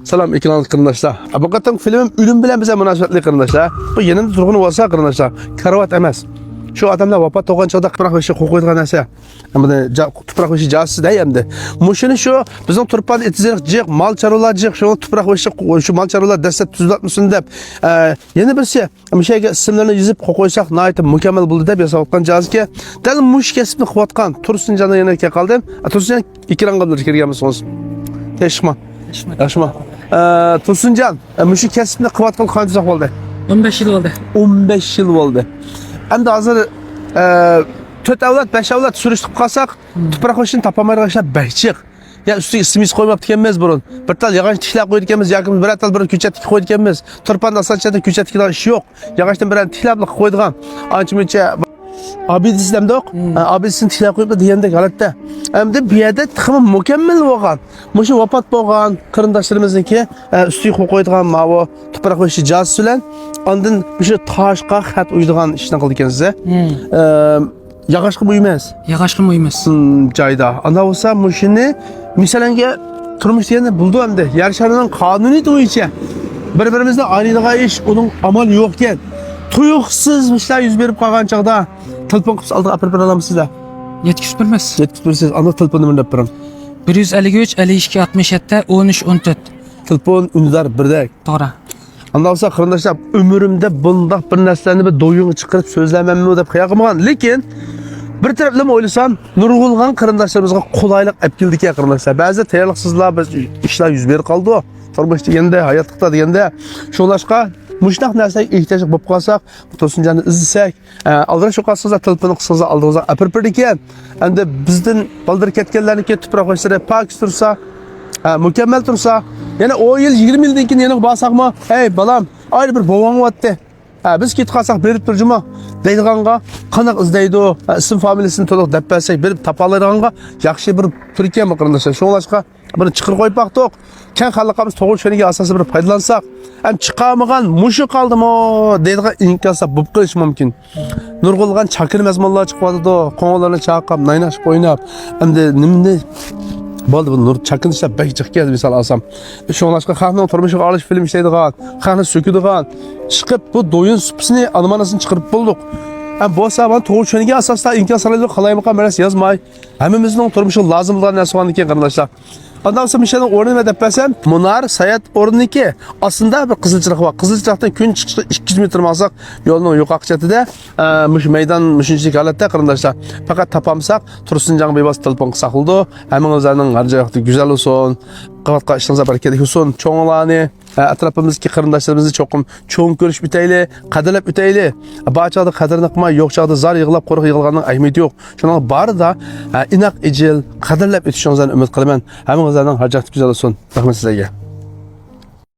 Salam ekran arkadaşlar. Hakikaten filmim ölüm bilen bize münasebetli arkadaşlar. Bu yanında durgun olsa arkadaşlar. Karavat emas. Şu adamlar vafat olgan çağda tuprak ve şey koyduğun narsa. Ama da tuprak ve şey cazsız değil hem de. Muşunu şu bizim turpan etizlik, mal çarılar, şu tuprak ve şey şu mal çarılar destek tuzlatmışsın dep. Yeni bir şey. Bir şey isimlerini yazıp koysak nayet mükemmel buldu dep yasaktan caz ki. Del muş kesibini kıvatkan. Tursun canı yerine kaldım. Tursun ikram kaldır kirgemizsiniz. Teşma. Yaşma. Tursuncan, müşü kesibini kıvatkan kancısak oldu. 15 yıl oldu. 15 yıl oldu. Hem de hazır 4 avlat, 5 avlat sürüştük kalsak, tuprak başını tapamayı arkadaşlar behçik. Ya üstü isimiz koymak dikemez burun. Bir tal yağaç tişlak koy dikemez, yakın bir tal bir küçet koy dikemez. Turpan da saçta küçet dikemez iş yok. Yağaçtan bir tişlaklık koyduğum. Ançımıça abi dizlemde yok. Abi sizin tişlak koyup da diyende galatta. Hem de bir yerde tıkımı mükemmel olgan. Muşu vapat bolgan kırındaşlarımızdaki üstü koyduğum mavi tuprak başı caz sülen. Ondan bir şey taşqa xat uyduğun işten qildi ekan size. Yağaçqa uymas. Yağaçqa uymas. Joyda. Anda olsa muşini misalanga turmush deganda buldi hamda yer sharining qonuniy bo'yicha bir-birimizga ayniliğe ish uning amal yo'q ekan. Tuyuqsiz ishlar yuz berib qolgan chaqda telefon qilib oldiga apirib olamsizlar. Yetkizib bilmas. Yetkizsiz, anda telefonni minib biram. 153 52 67 13 14. Telefon ünidar birdek. To'g'ri. Ondan olsa arkadaşlar ömrümde bundaq bir narsalarni bir doyuğunu çıkarıp sözlememmi deb qo'yaqman. Lekin bir tarafdan o'ylasam, nurg'ulg'an qarindoshlarımizga qulaylik olib keldik arkadaşlar. Ba'zi tayyorliqsizlar biz ishlar yuz berib qoldi. Turmush deganda, hayotlikda deganda, shunlashqa mushtaq narsaga ehtiyoj bo'lib qolsak, Tursunjonni izlasak, aldira shu qolsangiz telefonni qilsangiz oldingizga apirib ekan. Endi bizdan baldir ketganlarniki tuproq qo'ysa, pak tursa, mükemmel tursa, yani o yıl 20 yıldan keyin yana barsakmı? Hey balam, ayrı bir boğan vatdi. Biz ketib qalsak berib turjuma deydiganga qanaq izlaydi o isim familiyasini to'liq deb bersak berib topalaydiganga yaxshi bir tur ekan bu qarindoshlar. Shunlashqa buni chiqirib qo'yib baqdiq. Keng xalqimiz tug'ilishiniga asosiy bir foydalansak, ham chiqamagan mushi qoldimi deydigan imkonsa bo'lib qolish mumkin. Nurg'ulg'an chakir mazmunlar chiqyapti, qo'ng'illarni chaqab, naynashib o'ynab, endi nimni bo'ldi bu nur chaqinishlar behjiq keldi misol olsam. Shunlashqa xalqning turmushiga olish film ishlaydigan, xalqni so'kadigan, chiqib bu do'yin supisini animasiyasini chiqarib bo'ldik. Bo'lsa men tug'ilishiniga asosda imkon salaylik qalaymiqan meras yozmay. Hammamizning turmushi lozim bo'lgan narsa ekan qarindoshlar. Ondan sonra Mişel'in ornuna dep bersem, Munar Sayat ornuniki aslında bir Kızılçırak var. Kızılçırak'tan gün çıkışta 200 metre alsak yolun yukarı çatıda müş meydan müşüncülük halatda qarındaşlar. Fakat tapamsak Tursuncan bebas telefon sakıldı. Hemen özlerinin harcayakты güzel olsun. Qavatqa işinize bereket olsun. Çoğunlarını etrafımızdaki qarındaşlarımızı çoğum çoğun görüş biteyli, qadirlep üteyli. Bağçada qadirini qılmay, yok çağda zar yığılap qoruq yığılganın ahmeti yok. Şunun bari da inak icil qadirlep ütüşünüzden ümit qılıman. Hemen özlerinin harcayakты güzel olsun. Rahmet sizlerge.